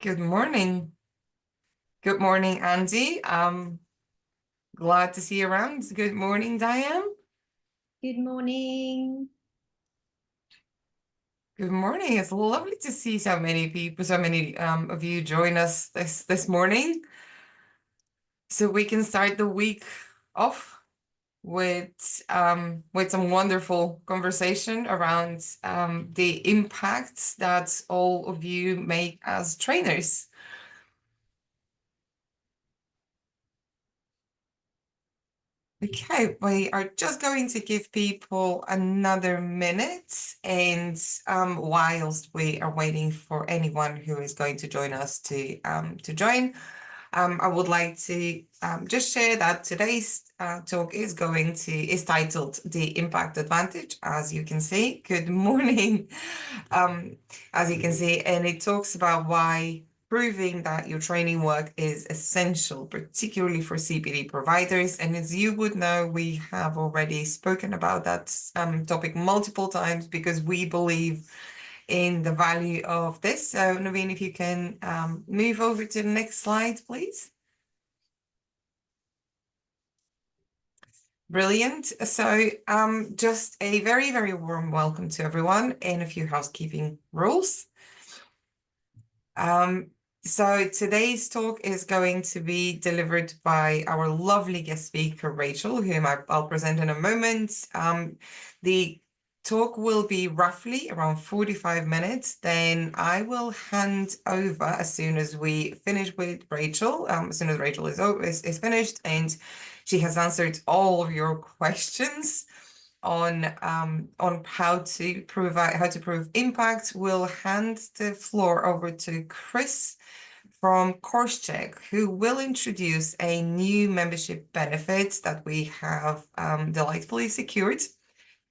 Good morning. Good morning, Andy. Glad to see you around. Good morning, Diane. Good morning. Good morning. It's lovely to see so many people, so many of you join us this morning. So we can start the week off with some wonderful conversation around the impacts that all of you make as trainers. Okay, we are just going to give people another minute, and whilst we are waiting for anyone who is going to join us to join, I would like to just share that today's talk is titled "The Impact Advantage," as you can see. Good morning, as you can see, and it talks about why proving that your training work is essential, particularly for CPD providers. And as you would know, we have already spoken about that topic multiple times because we believe in the value of this. So Naveen, if you can move over to the next slide, please. Brilliant. So just a very, very warm welcome to everyone and a few housekeeping rules. So today's talk is going to be delivered by our lovely guest speaker, Rachel, whom I'll present in a moment. The talk will be roughly around 45 minutes. Then I will hand over as soon as we finish with Rachel, as soon as Rachel is finished and she has answered all of your questions on how to prove impact. We'll hand the floor over to Chris from CourseCheck, who will introduce a new membership benefit that we have delightfully secured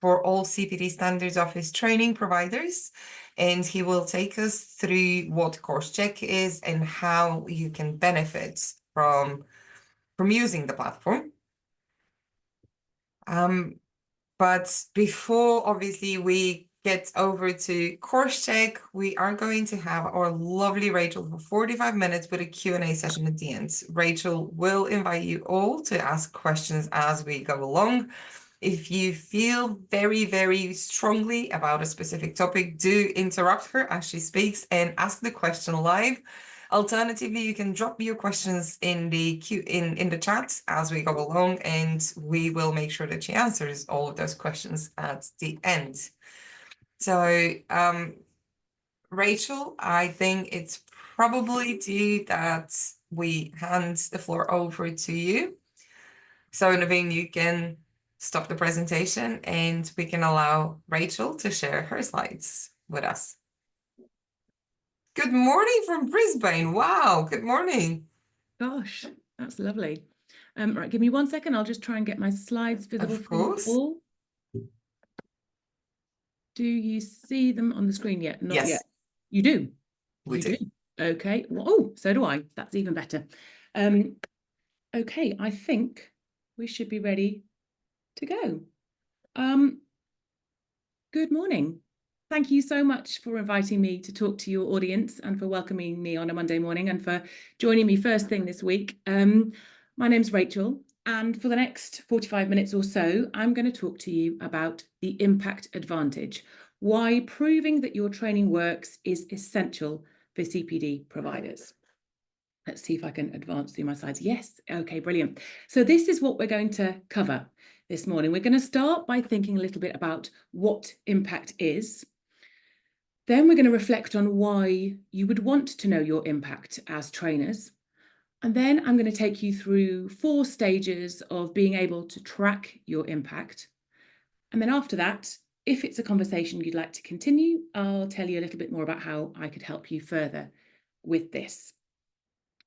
for all CPD Standards Office training providers. And he will take us through what CourseCheck is and how you can benefit from using the platform. But before, obviously, we get over to CourseCheck, we are going to have our lovely Rachel for 45 minutes with a Q&A session at the end. Rachel will invite you all to ask questions as we go along. If you feel very, very strongly about a specific topic, do interrupt her as she speaks and ask the question live. Alternatively, you can drop your questions in the chat as we go along, and we will make sure that she answers all of those questions at the end. So, Rachel, I think it's probably due that we hand the floor over to you. So, Naveen, you can stop the presentation and we can allow Rachel to share her slides with us. Good morning from Brisbane. Wow, good morning. Gosh, that's lovely. Right, give me 1 second. I'll just try and get my slides visible for you all. Do you see them on the screen yet? Not yet. You do? We do. Okay. Well, oh, so do I. That's even better. Okay, I think we should be ready to go. Good morning. Thank you so much for inviting me to talk to your audience and for welcoming me on a Monday morning and for joining me first thing this week. My name's Rachel, and for the next 45 minutes or so, I'm going to talk to you about the impact advantage, why proving that your training works is essential for CPD providers. Let's see if I can advance through my slides. Yes, okay, brilliant. So this is what we're going to cover this morning. We're going to start by thinking a little bit about what impact is. Then we're going to reflect on why you would want to know your impact as trainers. And then I'm going to take you through 4 stages of being able to track your impact. And then after that, if it's a conversation you'd like to continue, I'll tell you a little bit more about how I could help you further with this.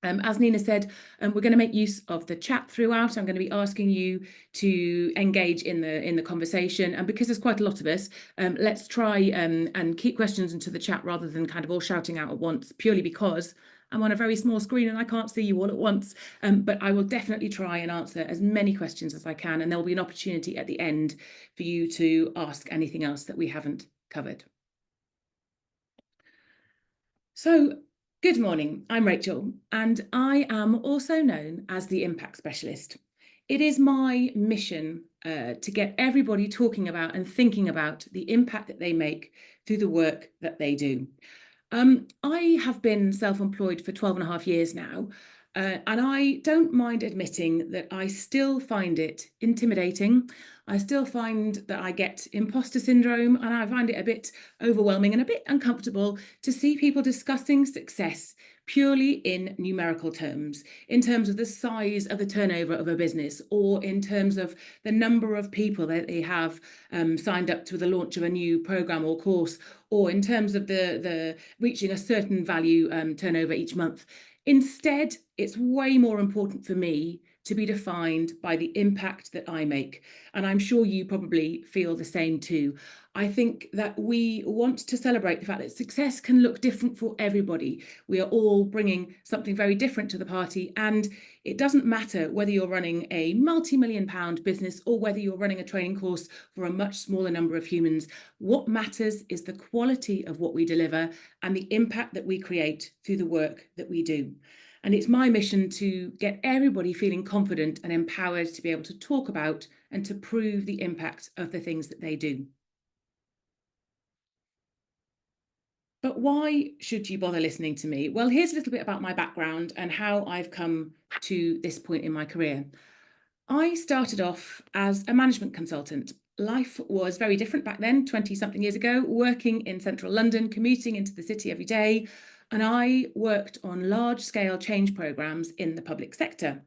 As Nina said, we're going to make use of the chat throughout. I'm going to be asking you to engage in the conversation, and because there's quite a lot of us, let's try and keep questions into the chat rather than kind of all shouting out at once, purely because I'm on a very small screen and I can't see you all at once. But I will definitely try and answer as many questions as I can, and there will be an opportunity at the end for you to ask anything else that we haven't covered. So, Good morning, I'm Rachel, and I am also known as the Impact Specialist. It is my mission to get everybody talking about and thinking about the impact that they make through the work that they do. I have been self-employed for 12 and a half years now, and I don't mind admitting that I still find it intimidating. I still find that I get imposter syndrome, and I find it a bit overwhelming and a bit uncomfortable to see people discussing success purely in numerical terms, in terms of the size of the turnover of a business, or in terms of the number of people that they have signed up to the launch of a new program or course, or in terms of the reaching a certain value turnover each month. Instead, it's way more important for me to be defined by the impact that I make. And I'm sure you probably feel the same too. I think that we want to celebrate the fact that success can look different for everybody. We are all bringing something very different to the party, and it doesn't matter whether you're running a multi-million-pound business or whether you're running a training course for a much smaller number of humans. What matters is the quality of what we deliver and the impact that we create through the work that we do. And it's my mission to get everybody feeling confident and empowered to be able to talk about and to prove the impact of the things that they do. But why should you bother listening to me? Well, here's a little bit about my background and how I've come to this point in my career. I started off as a management consultant. Life was very different back then, 20-something years ago, working in central London, commuting into the city every day, and I worked on large-scale change programs in the public sector.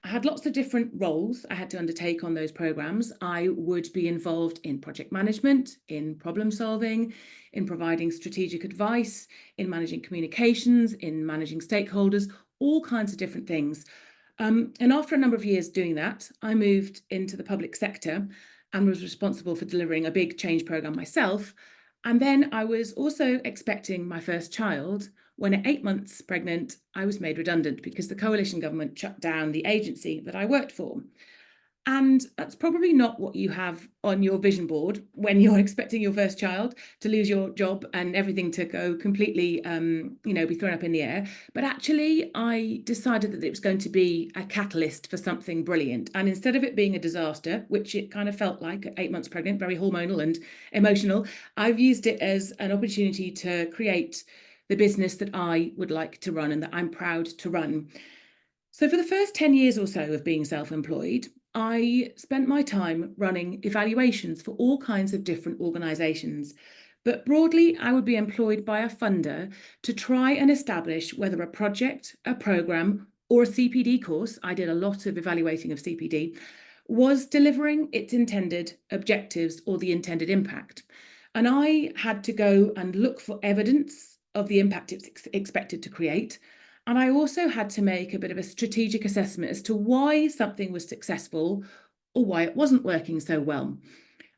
I had lots of different roles I had to undertake on those programs. I would be involved in project management, in problem solving, in providing strategic advice, in managing communications, in managing stakeholders, all kinds of different things. And after a number of years doing that, I moved into the public sector and was responsible for delivering a big change program myself. And then I was also expecting my first child when at 8 months pregnant, I was made redundant because the coalition government shut down the agency that I worked for. And that's probably not what you have on your vision board when you're expecting your first child, to lose your job and everything to go completely, be thrown up in the air. But actually, I decided that it was going to be a catalyst for something brilliant. And instead of it being a disaster, which it kind of felt like at 8 months pregnant, very hormonal and emotional, I've used it as an opportunity to create the business that I would like to run and that I'm proud to run. So for the first 10 years or so of being self-employed, I spent my time running evaluations for all kinds of different organisations. But broadly, I would be employed by a funder to try and establish whether a project, a programme, or a CPD course, I did a lot of evaluating of CPD, was delivering its intended objectives or the intended impact. And I had to go and look for evidence of the impact it's expected to create. And I also had to make a bit of a strategic assessment as to why something was successful or why it wasn't working so well.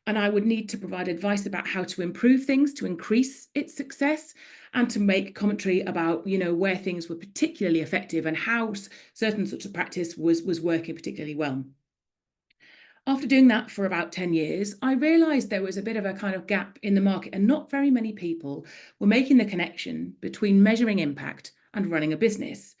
And I would need to provide advice about how to improve things to increase its success, and to make commentary about, where things were particularly effective and how certain sorts of practice was working particularly well. After doing that for about 10 years, I realised there was a bit of a kind of gap in the market, and not very many people were making the connection between measuring impact and running a business.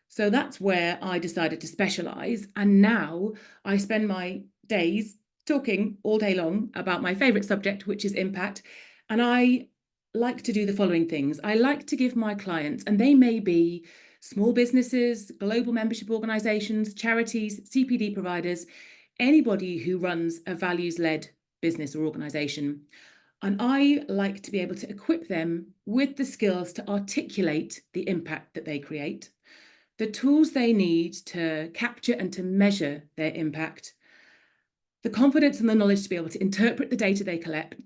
So that's where I decided to specialise. And now I spend my days talking all day long about my favourite subject, which is impact. And I like to do the following things. I like to give my clients, and they may be small businesses, global membership organisations, charities, CPD providers, anybody who runs a values-led business or organisation. And I like to be able to equip them with the skills to articulate the impact that they create, the tools they need to capture and to measure their impact, the confidence and the knowledge to be able to interpret the data they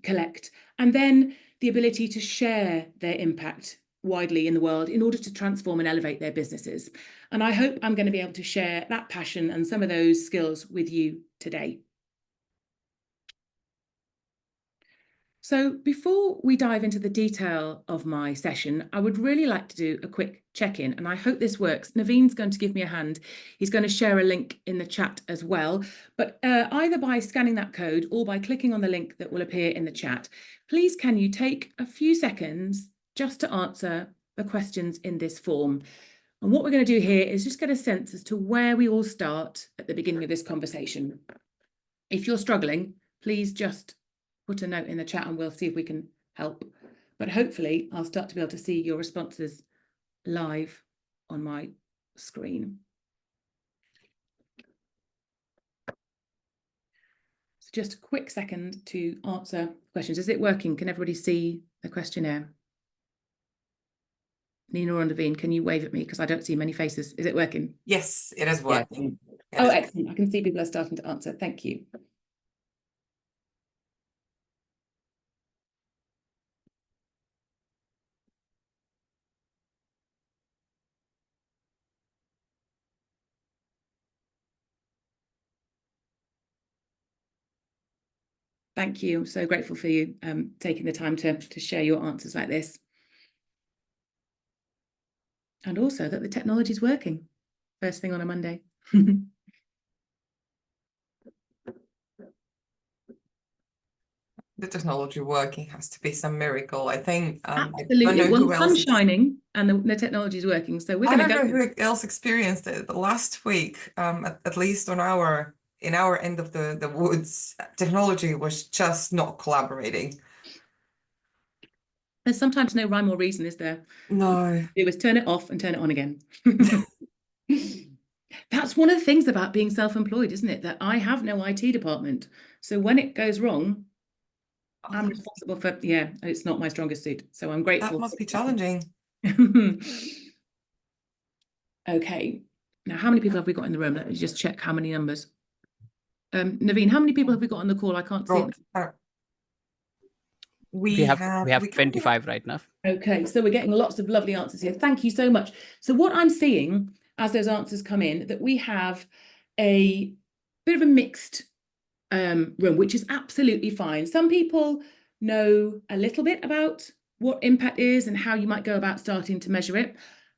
collect, and then the ability to share their impact widely in the world in order to transform and elevate their businesses. And I hope I'm going to be able to share that passion and some of those skills with you today. So before we dive into the detail of my session, I would really like to do a quick check-in, and I hope this works. Naveen's going to give me a hand. He's going to share a link in the chat as well, but either by scanning that code or by clicking on the link that will appear in the chat, please can you take a few seconds just to answer the questions in this form. And what we're going to do here is just get a sense as to where we all start at the beginning of this conversation. If you're struggling, please just put a note in the chat and we'll see if we can help. But hopefully I'll start to be able to see your responses live on my screen. So just a quick second to answer questions. Is it working? Can everybody see the questionnaire? Nina or Naveen, can you wave at me? Because I don't see many faces. Is it working? Yes, it is working. Oh, excellent. I can see people are starting to answer. Thank you. Thank you. I'm so grateful for you taking the time to share your answers like this. And also that the technology is working first thing on a Monday. The technology working has to be some miracle, I think. Absolutely. I don't know Well, who the else sun's shining and the technology is working. So we're I going to don't go. know who else experienced it. The last week, at least in our end of the woods, technology was just not collaborating. There's sometimes no rhyme or reason, is there? No. It was turn it off and turn it on again. That's one of the things about being self-employed, isn't it? That I have no IT department. So when it goes wrong, I'm responsible for, yeah, it's not my strongest suit. So I'm grateful. That must be challenging. Okay. Now, how many people have we got in the room? Let me just check how many numbers. Naveen, how many people have we got on the call? I can't see it. We have 25 right now. Okay, so we're getting lots of lovely answers here. Thank you so much. So what I'm seeing as those answers come in, that we have a bit of a mixed room, which is absolutely fine. Some people know a little bit about what impact is and how you might go about starting to measure it.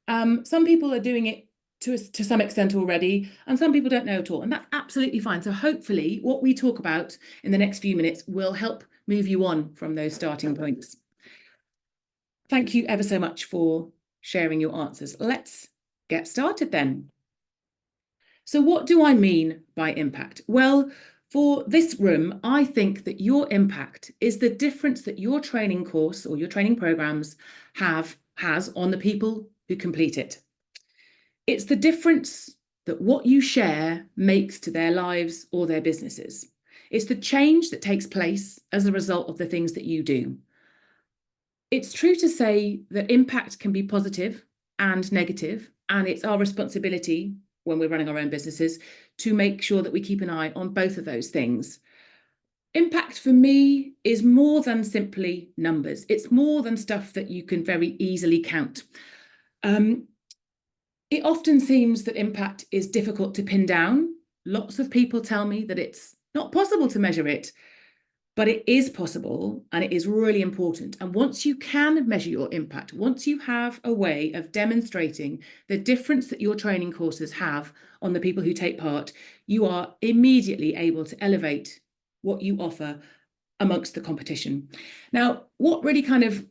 Some people are doing it to some extent already, and some people don't know at all, and that's absolutely fine. So hopefully what we talk about in the next few minutes will help move you on from those starting points. Thank you ever so much for sharing your answers. Let's get started then. So what do I mean by impact? Well, for this room, I think that your impact is the difference that your training course or your training programs has on the people who complete it. It's the difference that what you share makes to their lives or their businesses. It's the change that takes place as a result of the things that you do. It's true to say that impact can be positive and negative, and it's our responsibility when we're running our own businesses to make sure that we keep an eye on both of those things. Impact for me is more than simply numbers. It's more than stuff that you can very easily count. It often seems that impact is difficult to pin down. Lots of people tell me that it's not possible to measure it, but it is possible and it is really important. And once you can measure your impact, once you have a way of demonstrating the difference that your training courses have on the people who take part, you are immediately able to elevate what you offer amongst the competition. Now, what really kind of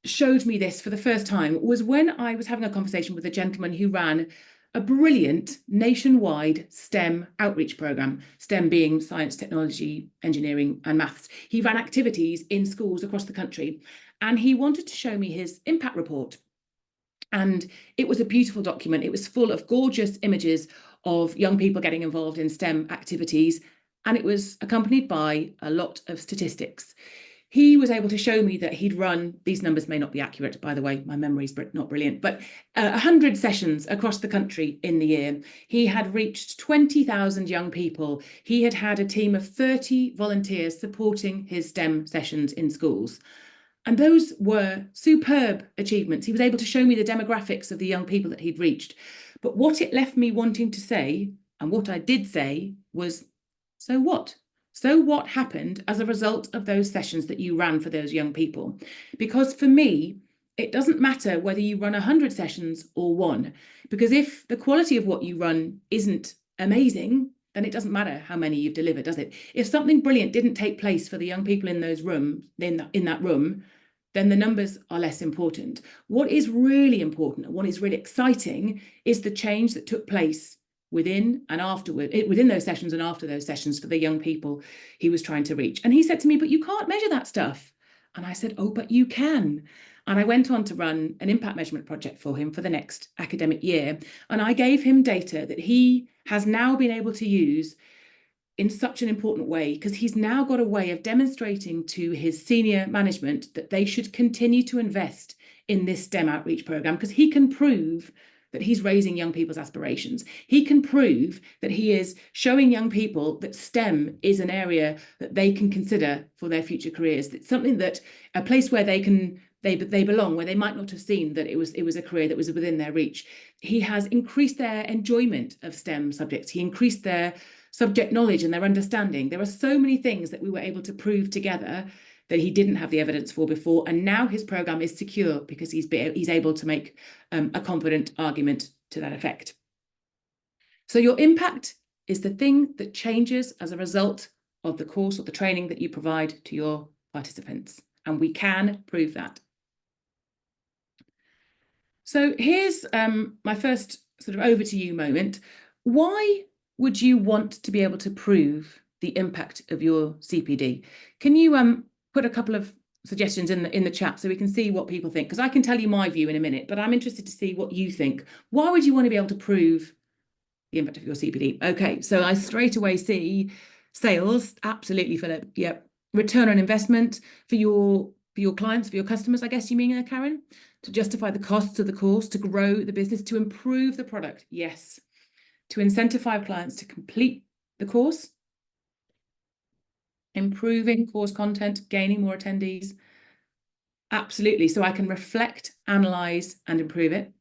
showed me this for the first time was when I was having a conversation with a gentleman who ran a brilliant nationwide STEM outreach program, STEM being science, technology, engineering, and maths. He ran activities in schools across the country, and he wanted to show me his impact report. And it was a beautiful document. It was full of gorgeous images of young people getting involved in STEM activities, and it was accompanied by a lot of statistics. He was able to show me that he'd run, these numbers may not be accurate, by the way, my memory's not brilliant, but 100 sessions across the country in the year. He had reached 20,000 young people. He had had a team of 30 volunteers supporting his STEM sessions in schools. And those were superb achievements. He was able to show me the demographics of the young people that he'd reached. But what it left me wanting to say, and what I did say, was, so what? So what happened as a result of those sessions that you ran for those young people? Because for me, it doesn't matter whether you run 100 sessions or one, because if the quality of what you run isn't amazing, then it doesn't matter how many you've delivered, does it? If something brilliant didn't take place for the young people in those rooms, in that room, then the numbers are less important. What is really important and what is really exciting is the change that took place within and afterward, within those sessions and after those sessions for the young people he was trying to reach. And he said to me, but you can't measure that stuff. And I said, oh, but you can. And I went on to run an impact measurement project for him for the next academic year. And I gave him data that he has now been able to use in such an important way, because he's now got a way of demonstrating to his senior management that they should continue to invest in this STEM outreach program, because he can prove that he's raising young people's aspirations. He can prove that he is showing young people that STEM is an area that they can consider for their future careers. It's something that, a place where they belong, where they might not have seen that it was a career that was within their reach. He has increased their enjoyment of STEM subjects. He increased their subject knowledge and their understanding. There are so many things that we were able to prove together that he didn't have the evidence for before. And now his program is secure because he's able to make a confident argument to that effect. So your impact is the thing that changes as a result of the course or the training that you provide to your participants. And we can prove that. So here's my first sort of over to you moment. Why would you want to be able to prove the impact of your CPD? Can you put a couple of suggestions in the chat so we can see what people think? Because I can tell you my view in a minute, but I'm interested to see what you think. Why would you want to be able to prove the impact of your CPD? Okay, so I straight away see sales. Absolutely, Philip. Yep. Return on investment for your clients, for your customers, I guess you mean, Karen? To justify the costs of the course, to grow the business, to improve the product. Yes. To incentivize clients to complete the course, improving course content, gaining more attendees. Absolutely. So I can reflect, analyze, and improve it.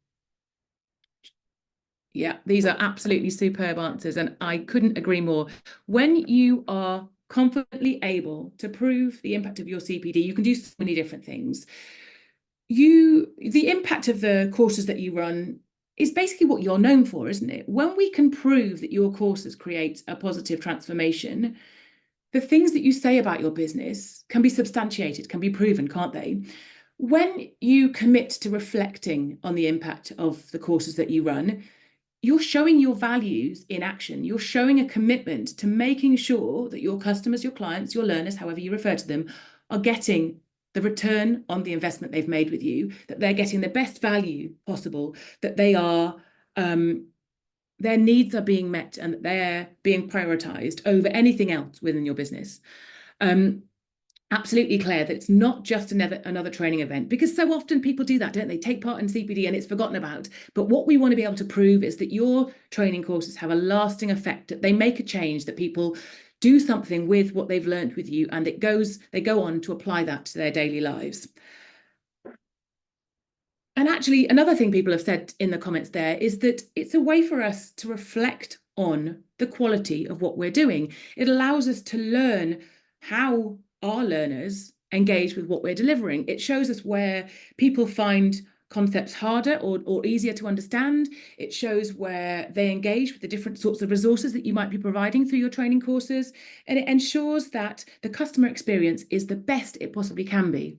Yeah, these are absolutely superb answers, and I couldn't agree more. When you are confidently able to prove the impact of your CPD, you can do so many different things. The impact of the courses that you run is basically what you're known for, isn't it? When we can prove that your courses create a positive transformation, the things that you say about your business can be substantiated, can be proven, can't they? When you commit to reflecting on the impact of the courses that you run, you're showing your values in action. You're showing a commitment to making sure that your customers, your clients, your learners, however you refer to them, are getting the return on the investment they've made with you, that they're getting the best value possible, that they are their needs are being met and that they're being prioritized over anything else within your business. Absolutely, Claire, that it's not just another training event, because so often people do that, don't they? Take part in CPD and it's forgotten about. But what we want to be able to prove is that your training courses have a lasting effect, that they make a change, that people do something with what they've learned with you, and they go on to apply that to their daily lives. And actually, another thing people have said in the comments there is that it's a way for us to reflect on the quality of what we're doing. It allows us to learn how our learners engage with what we're delivering. It shows us where people find concepts harder or easier to understand. It shows where they engage with the different sorts of resources that you might be providing through your training courses. And it ensures that the customer experience is the best it possibly can be.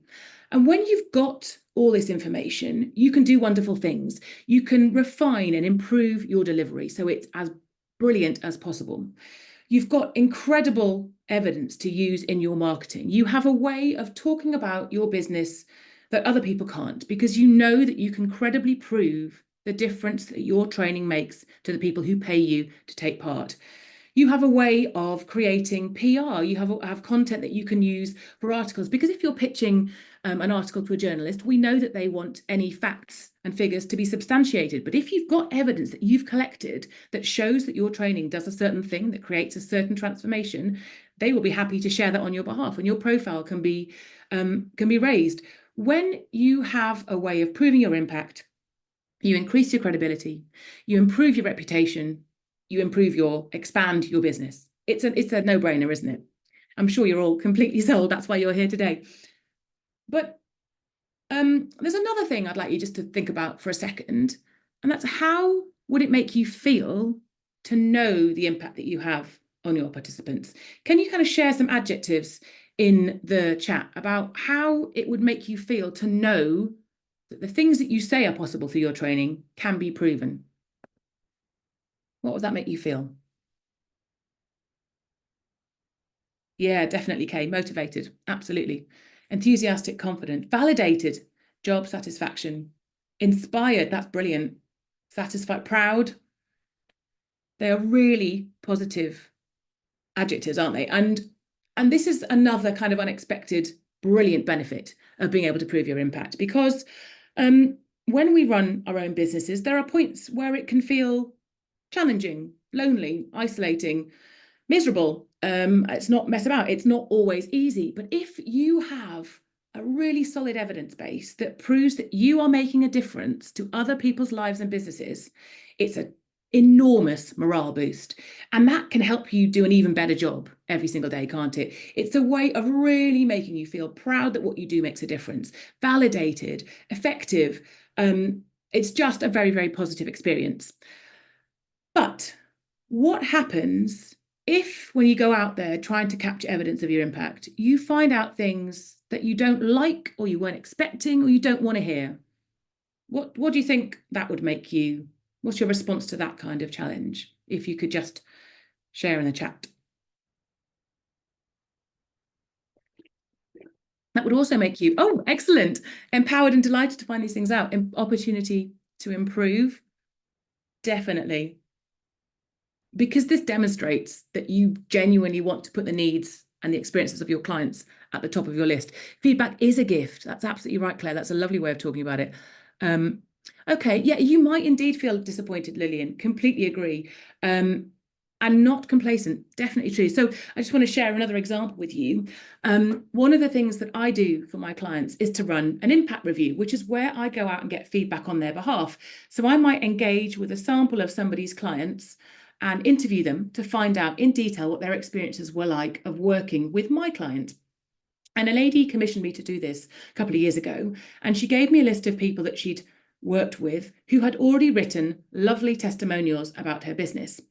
And when you've got all this information, you can do wonderful things. You can refine and improve your delivery so it's as brilliant as possible. You've got incredible evidence to use in your marketing. You have a way of talking about your business that other people can't, because you know that you can credibly prove the difference that your training makes to the people who pay you to take part. You have a way of creating PR. You have content that you can use for articles, because if you're pitching an article to a journalist, we know that they want any facts and figures to be substantiated. But if you've got evidence that you've collected that shows that your training does a certain thing, that creates a certain transformation, they will be happy to share that on your behalf, and your profile can be raised. When you have a way of proving your impact, you increase your credibility, you improve your reputation, you expand your business. It's a no-brainer, isn't it? I'm sure you're all completely sold. That's why you're here today. But there's another thing I'd like you just to think about for a second, and that's how would it make you feel to know the impact that you have on your participants? Can you kind of share some adjectives in the chat about how it would make you feel to know that the things that you say are possible through your training can be proven. What would that make you feel? Yeah, definitely, Kay. Motivated, absolutely. Enthusiastic, confident, validated, job satisfaction, inspired, that's brilliant. Satisfied, proud. They are really positive adjectives, aren't they? And this is another kind of unexpected, brilliant benefit of being able to prove your impact, because when we run our own businesses, there are points where it can feel challenging, lonely, isolating, miserable. It's not mess about. It's not always easy. But if you have a really solid evidence base that proves that you are making a difference to other people's lives and businesses, it's an enormous morale boost. And that can help you do an even better job every single day, can't it? It's a way of really making you feel proud that what you do makes a difference, validated, effective. It's just a very, very positive experience. But what happens if, when you go out there trying to capture evidence of your impact, you find out things that you don't like, or you weren't expecting, or you don't want to hear? What do you think that would make you? What's your response to that kind of challenge? If you could just share in the chat. That would also make you, oh, excellent, empowered and delighted to find these things out. Opportunity to improve, definitely. Because this demonstrates that you genuinely want to put the needs and the experiences of your clients at the top of your list. Feedback is a gift. That's absolutely right, Claire. That's a lovely way of talking about it. Okay, yeah, you might indeed feel disappointed, Lillian. Completely agree. And not complacent, definitely true. So I just want to share another example with you. One of the things that I do for my clients is to run an impact review, which is where I go out and get feedback on their behalf. So I might engage with a sample of somebody's clients and interview them to find out in detail what their experiences were like of working with my client. And a lady commissioned me to do this a couple of years ago, and she gave me a list of people that she'd worked with who had already written lovely testimonials about her business.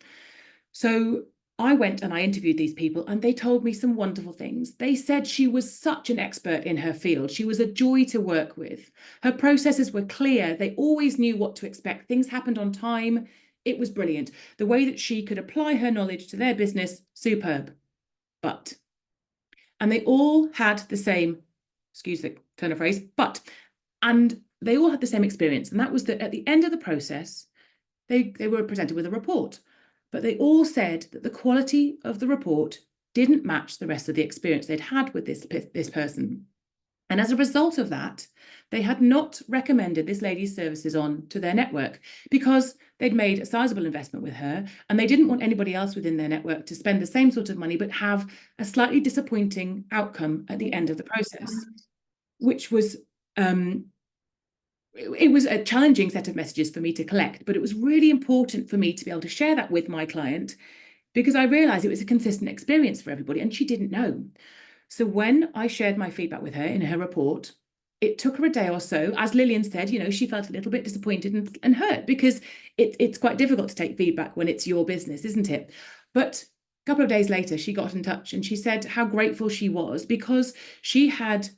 So I went and I interviewed these people, and they told me some wonderful things. They said she was such an expert in her field. She was a joy to work with. Her processes were clear. They always knew what to expect. Things happened on time. It was brilliant. The way that she could apply her knowledge to their business, superb. And they all had the same, excuse the turn of phrase, and they all had the same experience. And that was that at the end of the process, they were presented with a report, but they all said that the quality of the report didn't match the rest of the experience they'd had with this person. And as a result of that, they had not recommended this lady's services on to their network, because they'd made a sizable investment with her, and they didn't want anybody else within their network to spend the same sort of money but have a slightly disappointing outcome at the end of the process, which was it was a challenging set of messages for me to collect, but it was really important for me to be able to share that with my client, because I realized it was a consistent experience for everybody, and she didn't know. So when I shared my feedback with her in her report, it took her a day or so. As Lillian said, she felt a little bit disappointed and hurt, because it's quite difficult to take feedback when it's your business, isn't it? But a couple of days later, she got in touch and she said how grateful she was, because she had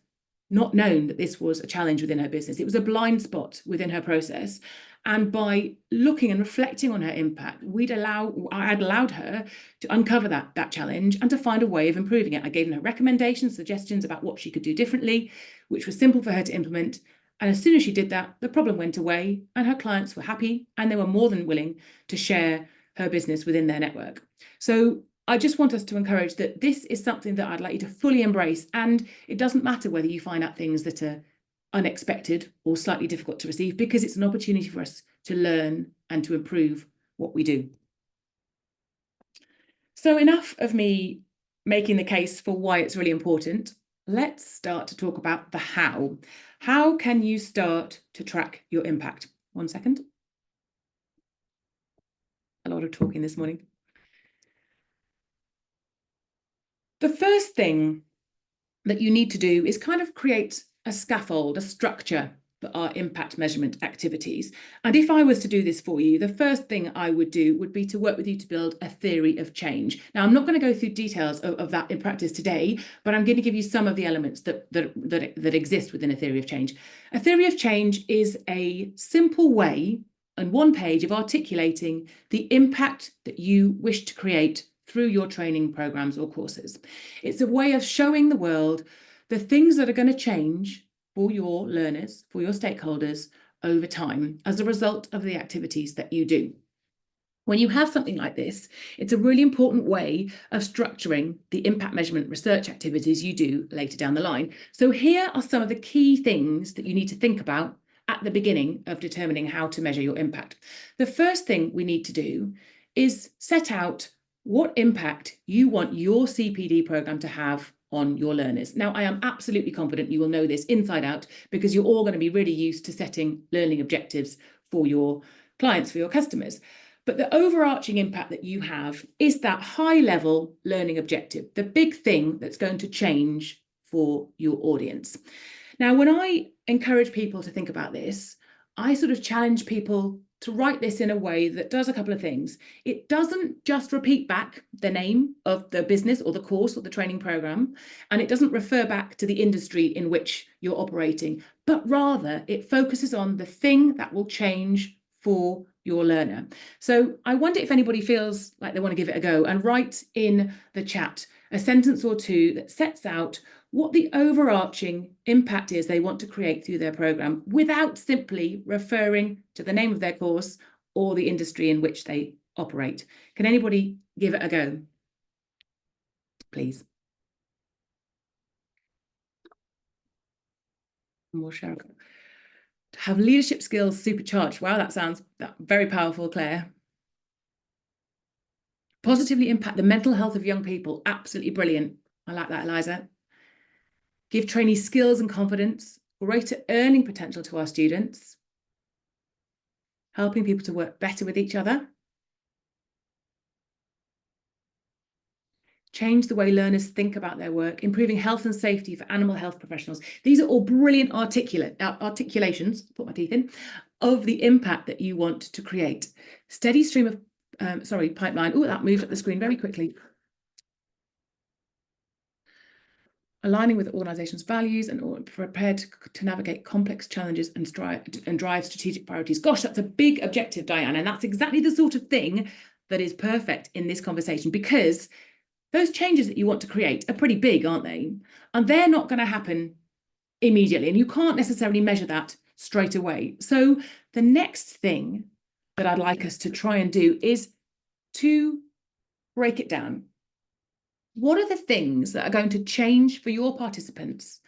not known that this was a challenge within her business. It was a blind spot within her process. And by looking and reflecting on her impact, I had allowed her to uncover that challenge and to find a way of improving it. I gave her recommendations, suggestions about what she could do differently, which was simple for her to implement. And as soon as she did that, the problem went away and her clients were happy, and they were more than willing to share her business within their network. So I just want us to encourage that this is something that I'd like you to fully embrace. And it doesn't matter whether you find out things that are unexpected or slightly difficult to receive, because it's an opportunity for us to learn and to improve what we do. So enough of me making the case for why it's really important. Let's start to talk about the how. How can you start to track your impact? 1 second. A lot of talking this morning. The first thing that you need to do is kind of create a scaffold, a structure our impact measurement activities. And if I was to do this for you, the first thing I would do would be to work with you to build a theory of change. Now, I'm not going to go through details of that in practice today, but I'm going to give you some of the elements that exist within a theory of change. A theory of change is a simple way on one page of articulating the impact that you wish to create through your training programs or courses. It's a way of showing the world the things that are going to change for your learners, for your stakeholders over time as a result of the activities that you do. When you have something like this, it's a really important way of structuring the impact measurement research activities you do later down the line. So here are some of the key things that you need to think about at the beginning of determining how to measure your impact. The first thing we need to do is set out what impact you want your CPD program to have on your learners. Now, I am absolutely confident you will know this inside out because you're all going to be really used to setting learning objectives for your clients, for your customers. But the overarching impact that you have is that high-level learning objective, the big thing that's going to change for your audience. Now, when I encourage people to think about this, I sort of challenge people to write this in a way that does a couple of things. It doesn't just repeat back the name of the business or the course or the training program, and it doesn't refer back to the industry in which you're operating, but rather it focuses on the thing that will change for your learner. So I wonder if anybody feels like they want to give it a go and write in the chat a sentence or two that sets out what the overarching impact is they want to create through their program without simply referring to the name of their course or the industry in which they operate. Can anybody give it a go, please? And we'll share. To have leadership skills supercharged. Wow, that sounds very powerful, Claire. Positively impact the mental health of young people. Absolutely brilliant. I like that, Eliza. Give trainees skills and confidence, greater earning potential to our students, helping people to work better with each other, change the way learners think about their work, improving health and safety for animal health professionals. These are all brilliant articulations, put my teeth in, of the impact that you want to create. Steady stream of, pipeline. Oh, that moved up the screen very quickly. Aligning with the organisation's values and prepared to navigate complex challenges and drive strategic priorities. Gosh, that's a big objective, Diane, and that's exactly the sort of thing that is perfect in this conversation, because those changes that you want to create are pretty big, aren't they? And they're not going to happen immediately, and you can't necessarily measure that straight away. So the next thing that I'd like us to try and do is to break it down. What are the things that are going to change for your participants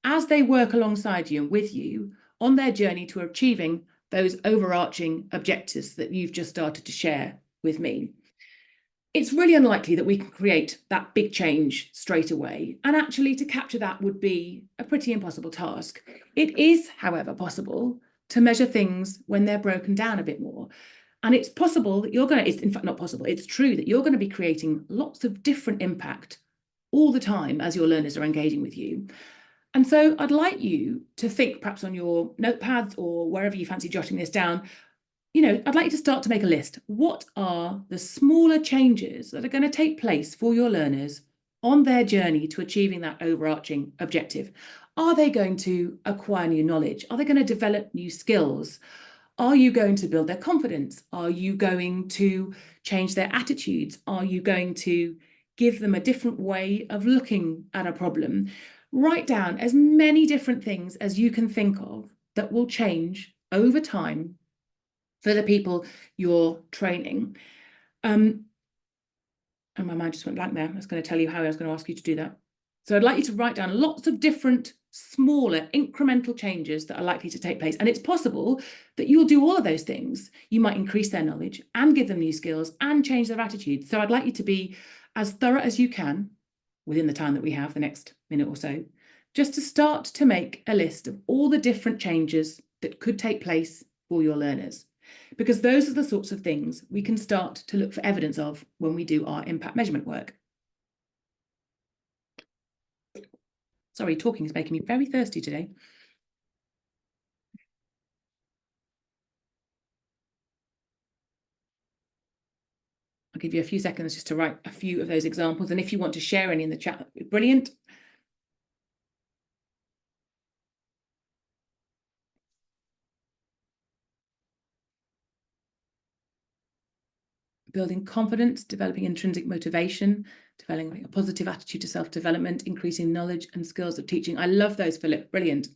as they work alongside you and with you on their journey to achieving those overarching objectives that you've just started to share with me? It's really unlikely that we can create that big change straight away. And actually, to capture that would be a pretty impossible task. It is, however, possible to measure things when they're broken down a bit more. And it's possible that it's in fact not possible, it's true that you're going to be creating lots of different impact all the time as your learners are engaging with you. And so I'd like you to think, perhaps on your notepads or wherever you fancy jotting this down, I'd like you to start to make a list. What are the smaller changes that are going to take place for your learners on their journey to achieving that overarching objective? Are they going to acquire new knowledge? Are they going to develop new skills? Are you going to build their confidence? Are you going to change their attitudes? Are you going to give them a different way of looking at a problem? Write down as many different things as you can think of that will change over time for the people you're training. And my mind just went blank there. I was going to tell you how I was going to ask you to do that. So I'd like you to write down lots of different smaller incremental changes that are likely to take place. And it's possible that you'll do all of those things. You might increase their knowledge and give them new skills and change their attitudes. So I'd like you to be as thorough as you can within the time that we have, the next minute or so, just to start to make a list of all the different changes that could take place for your learners. Because those are the sorts of things we can start to look for evidence of when we do our impact measurement work. Sorry, talking is making me very thirsty today. I'll give you a few seconds just to write a few of those examples. And if you want to share any in the chat, that'd be brilliant. Building confidence, developing intrinsic motivation, developing a positive attitude to self-development, increasing knowledge and skills of teaching. I love those, Philip. Brilliant.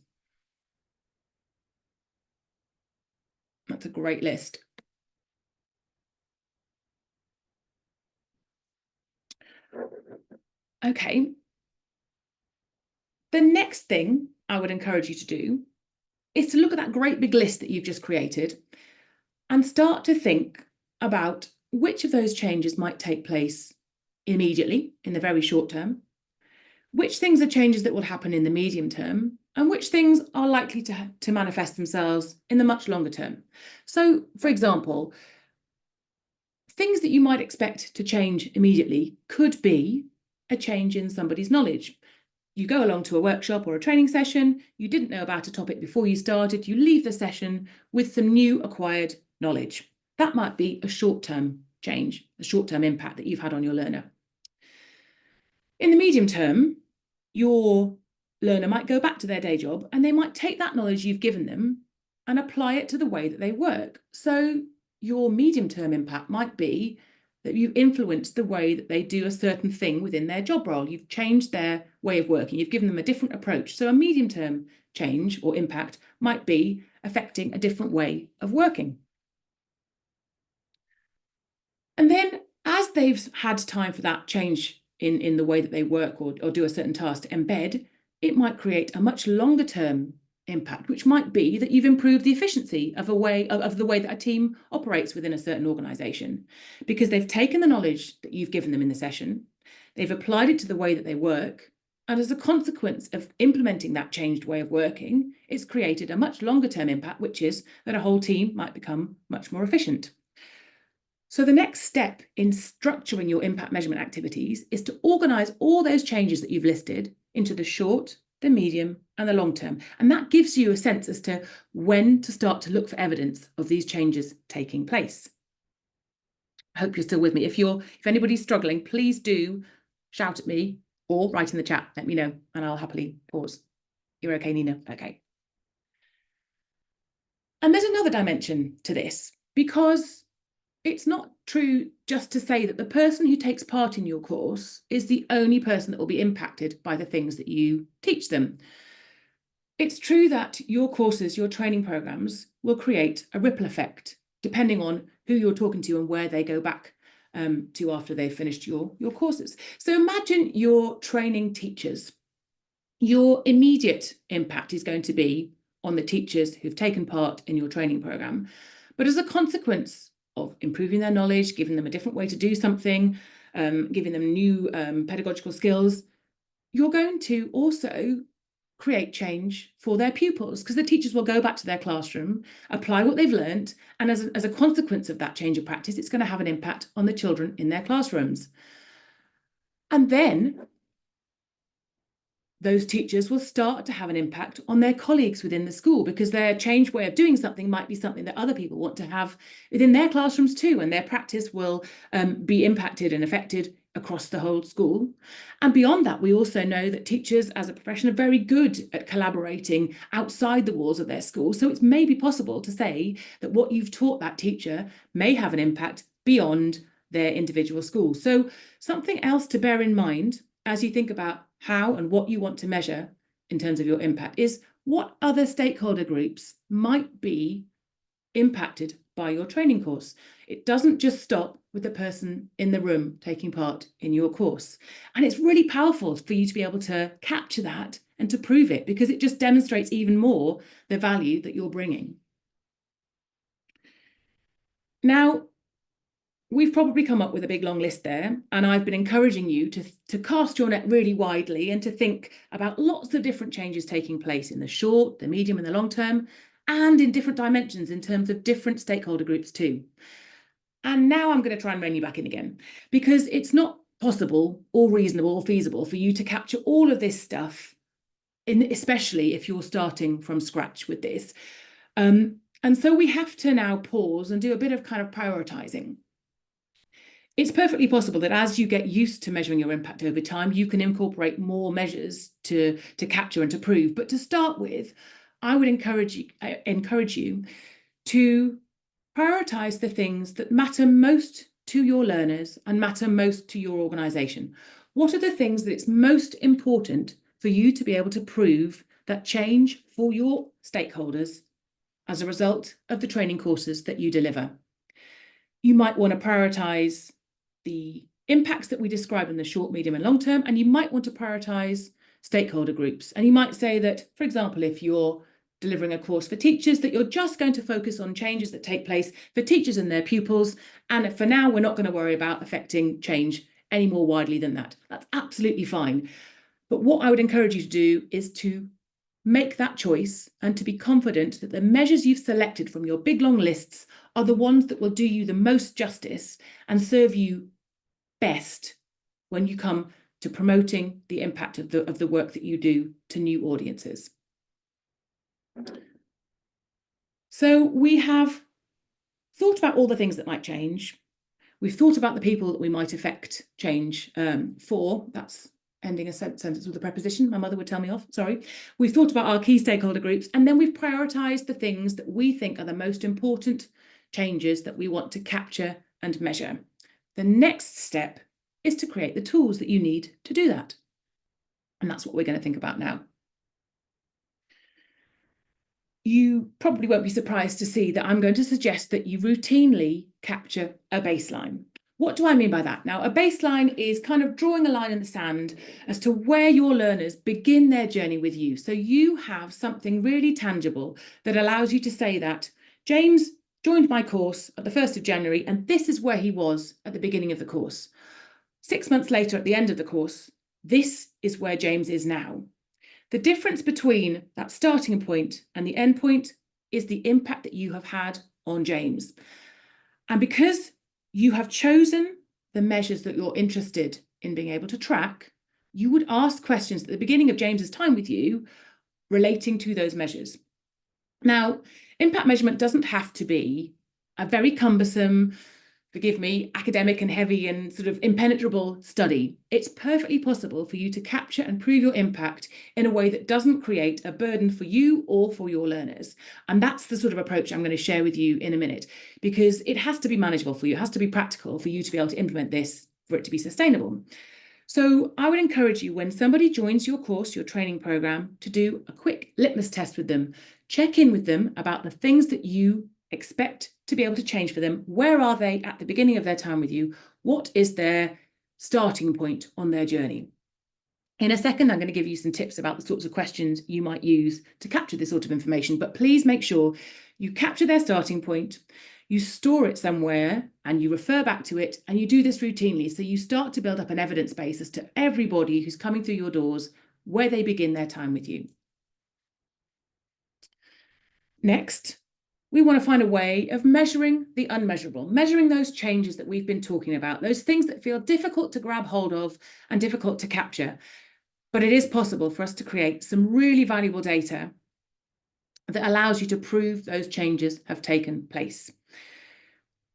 That's a great list. Okay. The next thing I would encourage you to do is to look at that great big list that you've just created and start to think about which of those changes might take place immediately in the very short term, which things are changes that will happen in the medium term, and which things are likely to manifest themselves in the much longer term. So, for example, things that you might expect to change immediately could be a change in somebody's knowledge. You go along to a workshop or a training session, you didn't know about a topic before you started, you leave the session with some new acquired knowledge. That might be a short-term change, a short-term impact that you've had on your learner. In the medium term, your learner might go back to their day job and they might take that knowledge you've given them and apply it to the way that they work. So your medium-term impact might be that you've influenced the way that they do a certain thing within their job role. You've changed their way of working. You've given them a different approach. So a medium-term change or impact might be affecting a different way of working. And then as they've had time for that change in the way that they work or do a certain task to embed, it might create a much longer term impact, which might be that you've improved the efficiency of the way that a team operates within a certain organization, because they've taken the knowledge that you've given them in the session, they've applied it to the way that they work, and as a consequence of implementing that changed way of working, it's created a much longer term impact, which is that a whole team might become much more efficient. So the next step in structuring your impact measurement activities is to organize all those changes that you've listed into the short, the medium, and the long term. And that gives you a sense as to when to start to look for evidence of these changes taking place. I hope you're still with me. If anybody's struggling, please do shout at me or write in the chat, let me know, and I'll happily pause. You're okay, Nina? Okay. And there's another dimension to this, because it's not true just to say that the person who takes part in your course is the only person that will be impacted by the things that you teach them. It's true that your courses, your training programs, will create a ripple effect depending on who you're talking to and where they go back to after they've finished your courses. So imagine you're training teachers. Your immediate impact is going to be on the teachers who've taken part in your training program. But as a consequence of improving their knowledge, giving them a different way to do something, giving them new pedagogical skills, you're going to also create change for their pupils, because the teachers will go back to their classroom, apply what they've learned, and as a consequence of that change of practice, it's going to have an impact on the children in their classrooms. And then those teachers will start to have an impact on their colleagues within the school, because their changed way of doing something might be something that other people want to have within their classrooms too, and their practice will be impacted and affected across the whole school. And beyond that, we also know that teachers as a profession are very good at collaborating outside the walls of their school. So it's maybe possible to say that what you've taught that teacher may have an impact beyond their individual school. So something else to bear in mind as you think about how and what you want to measure in terms of your impact is what other stakeholder groups might be impacted by your training course. It doesn't just stop with the person in the room taking part in your course. And it's really powerful for you to be able to capture that and to prove it, because it just demonstrates even more the value that you're bringing. Now, we've probably come up with a big long list there, and I've been encouraging you to cast your net really widely and to think about lots of different changes taking place in the short, the medium, and the long term, and in different dimensions in terms of different stakeholder groups too. And now I'm going to try and rein you back in again, because it's not possible or reasonable or feasible for you to capture all of this stuff, especially if you're starting from scratch with this. And so we have to now pause and do a bit of kind of prioritizing. It's perfectly possible that as you get used to measuring your impact over time, you can incorporate more measures to capture and to prove. But to start with, I would encourage you to prioritize the things that matter most to your learners and matter most to your organization. What are the things that it's most important for you to be able to prove that change for your stakeholders as a result of the training courses that you deliver? You might want to prioritize the impacts that we describe in the short, medium, and long term, and you might want to prioritize stakeholder groups. And you might say that, for example, if you're delivering a course for teachers, that you're just going to focus on changes that take place for teachers and their pupils. And for now, we're not going to worry about affecting change any more widely than that. That's absolutely fine. But what I would encourage you to do is to make that choice and to be confident that the measures you've selected from your big long lists are the ones that will do you the most justice and serve you best when you come to promoting the impact of the work that you do to new audiences. So we have thought about all the things that might change. We've thought about the people that we might affect change for. That's ending a sentence with a preposition. My mother would tell me off, sorry. We've thought about our key stakeholder groups, and then we've prioritised the things that we think are the most important changes that we want to capture and measure. The next step is to create the tools that you need to do that. And that's what we're going to think about now. You probably won't be surprised to see that I'm going to suggest that you routinely capture a baseline. What do I mean by that? Now, a baseline is kind of drawing a line in the sand as to where your learners begin their journey with you. So you have something really tangible that allows you to say that James joined my course at the 1st of January, and this is where he was at the beginning of the course. 6 months later, at the end of the course, this is where James is now. The difference between that starting point and the end point is the impact that you have had on James. And because you have chosen the measures that you're interested in being able to track, you would ask questions at the beginning of James's time with you relating to those measures. Now, impact measurement doesn't have to be a very cumbersome, forgive me, academic and heavy and sort of impenetrable study. It's perfectly possible for you to capture and prove your impact in a way that doesn't create a burden for you or for your learners. And that's the sort of approach I'm going to share with you in a minute, because it has to be manageable for you. It has to be practical for you to be able to implement this for it to be sustainable. So I would encourage you, when somebody joins your course, your training program, to do a quick litmus test with them. Check in with them about the things that you expect to be able to change for them. Where are they at the beginning of their time with you? What is their starting point on their journey? In a second, I'm going to give you some tips about the sorts of questions you might use to capture this sort of information, but please make sure you capture their starting point, you store it somewhere and you refer back to it, and you do this routinely. So you start to build up an evidence base as to everybody who's coming through your doors, where they begin their time with you. Next, we want to find a way of measuring the unmeasurable, measuring those changes that we've been talking about, those things that feel difficult to grab hold of and difficult to capture. But it is possible for us to create some really valuable data that allows you to prove those changes have taken place.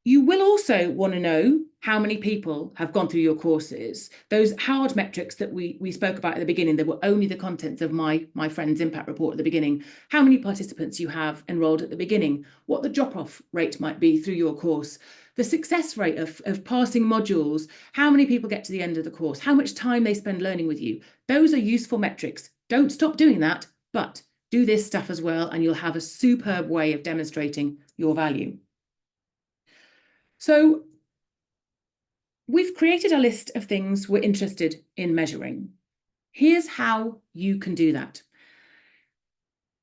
You will also want to know how many people have gone through your courses. Those hard metrics that we spoke about at the beginning, that were only the contents of my friend's impact report at the beginning. How many participants you have enrolled at the beginning, what the drop-off rate might be through your course, the success rate of passing modules, how many people get to the end of the course, how much time they spend learning with you. Those are useful metrics. Don't stop doing that, but do this stuff as well, and you'll have a superb way of demonstrating your value. So we've created a list of things we're interested in measuring. Here's how you can do that.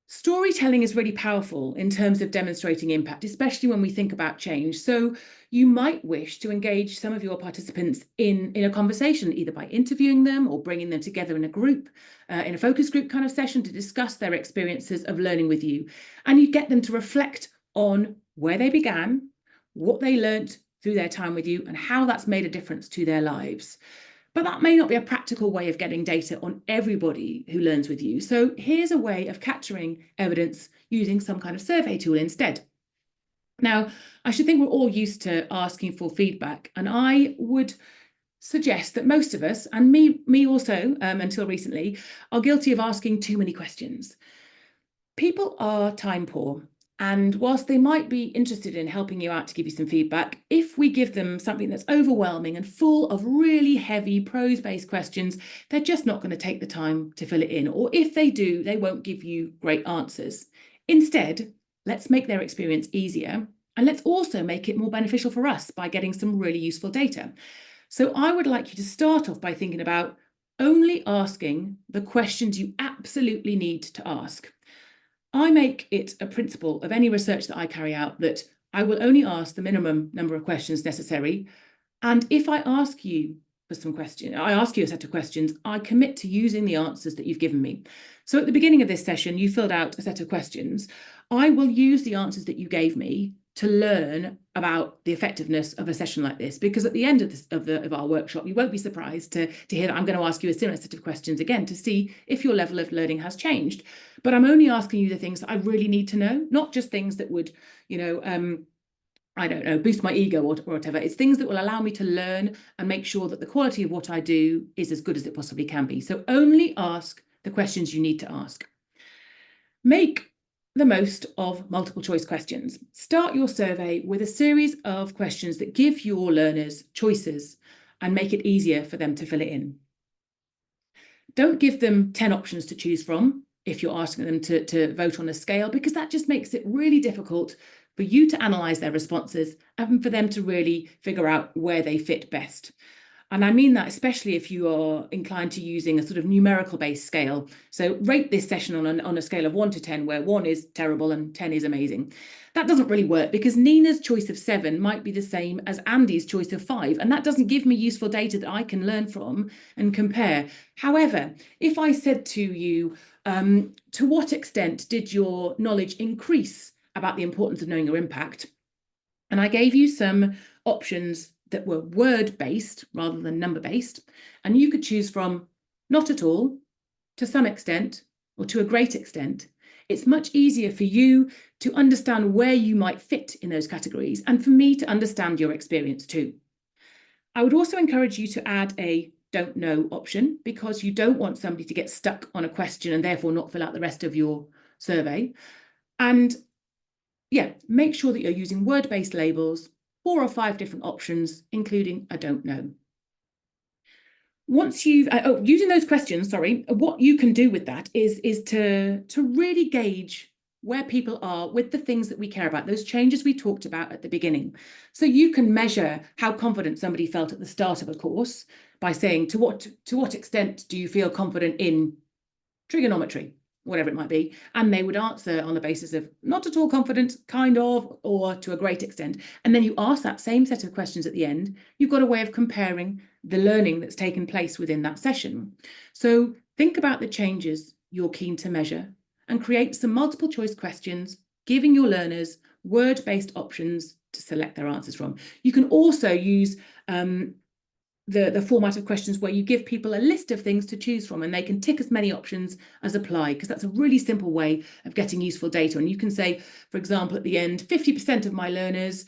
Storytelling is really powerful in terms of demonstrating impact, especially when we think about change. So you might wish to engage some of your participants in a conversation, either by interviewing them or bringing them together in a group, in a focus group kind of session, to discuss their experiences of learning with you. And you get them to reflect on where they began, what they learnt through their time with you, and how that's made a difference to their lives. But that may not be a practical way of getting data on everybody who learns with you. So here's a way of capturing evidence using some kind of survey tool instead. Now, I should think we're all used to asking for feedback, and I would suggest that most of us, and me also, until recently, are guilty of asking too many questions. People are time poor, and whilst they might be interested in helping you out to give you some feedback, if we give them something that's overwhelming and full of really heavy prose-based questions, they're just not going to take the time to fill it in, or if they do, they won't give you great answers. Instead, let's make their experience easier, and let's also make it more beneficial for us by getting some really useful data. So I would like you to start off by thinking about only asking the questions you absolutely need to ask. I make it a principle of any research that I carry out that I will only ask the minimum number of questions necessary. And if I ask you for some questions, I ask you a set of questions, I commit to using the answers that you've given me. So at the beginning of this session, you filled out a set of questions. I will use the answers that you gave me to learn about the effectiveness of a session like this, because at the end of our workshop, you won't be surprised to hear that I'm going to ask you a similar set of questions again to see if your level of learning has changed. But I'm only asking you the things that I really need to know, not just things that would, I don't know, boost my ego or whatever. It's things that will allow me to learn and make sure that the quality of what I do is as good as it possibly can be. So only ask the questions you need to ask. Make the most of multiple choice questions. Start your survey with a series of questions that give your learners choices and make it easier for them to fill it in. Don't give them 10 options to choose from if you're asking them to vote on a scale, because that just makes it really difficult for you to analyse their responses and for them to really figure out where they fit best. And I mean that especially if you are inclined to using a sort of numerical based scale. So rate this session on a scale of 1 to 10, where 1 is terrible and 10 is amazing. That doesn't really work, because Nina's choice of 7 might be the same as Andy's choice of 5. And that doesn't give me useful data that I can learn from and compare. However, if I said to you, to what extent did your knowledge increase about the importance of knowing your impact? And I gave you some options that were word-based rather than number-based, and you could choose from not at all, to some extent, or to a great extent. It's much easier for you to understand where you might fit in those categories, and for me to understand your experience too. I would also encourage you to add a don't know option, because you don't want somebody to get stuck on a question and therefore not fill out the rest of your survey. And yeah, make sure that you're using word-based labels, 4 or 5 different options, including a don't know. Once you've, using those questions, what you can do with that is to really gauge where people are with the things that we care about, those changes we talked about at the beginning. So you can measure how confident somebody felt at the start of a course by saying, to what extent do you feel confident in trigonometry, whatever it might be, and they would answer on the basis of not at all confident, kind of, or to a great extent. And then you ask that same set of questions at the end. You've got a way of comparing the learning that's taken place within that session. So think about the changes you're keen to measure and create some multiple choice questions, giving your learners word-based options to select their answers from. You can also use the format of questions where you give people a list of things to choose from and they can tick as many options as apply, because that's a really simple way of getting useful data. And you can say, for example, at the end, 50% of my learners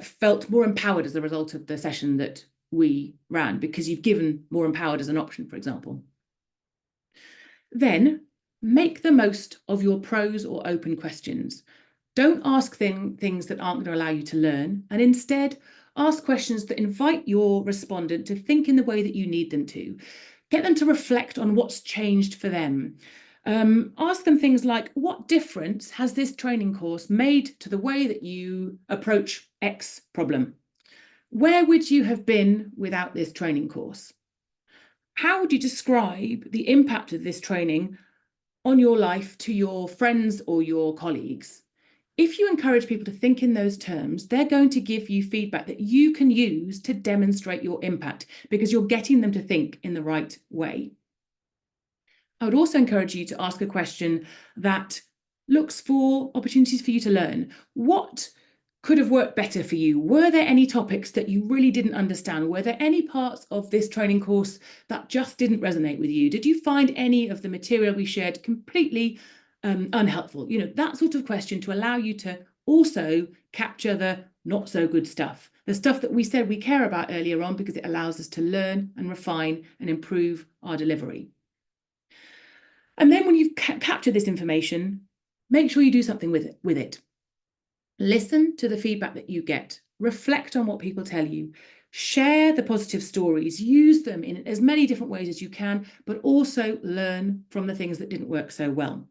felt more empowered as a result of the session that we ran, because you've given more empowered as an option, for example. Then make the most of your prose or open questions. Don't ask things that aren't going to allow you to learn, and instead ask questions that invite your respondent to think in the way that you need them to. Get them to reflect on what's changed for them. Ask them things like, what difference has this training course made to the way that you approach X problem? Where would you have been without this training course? How would you describe the impact of this training on your life to your friends or your colleagues? If you encourage people to think in those terms, they're going to give you feedback that you can use to demonstrate your impact, because you're getting them to think in the right way. I would also encourage you to ask a question that looks for opportunities for you to learn. What could have worked better for you? Were there any topics that you really didn't understand? Were there any parts of this training course that just didn't resonate with you? Did you find any of the material we shared completely unhelpful? You know, that sort of question to allow you to also capture the not so good stuff, the stuff that we said we care about earlier on, because it allows us to learn and refine and improve our delivery. And then when you've captured this information, make sure you do something with it. Listen to the feedback that you get. Reflect on what people tell you. Share the positive stories. Use them in as many different ways as you can, but also learn from the things that didn't work so well.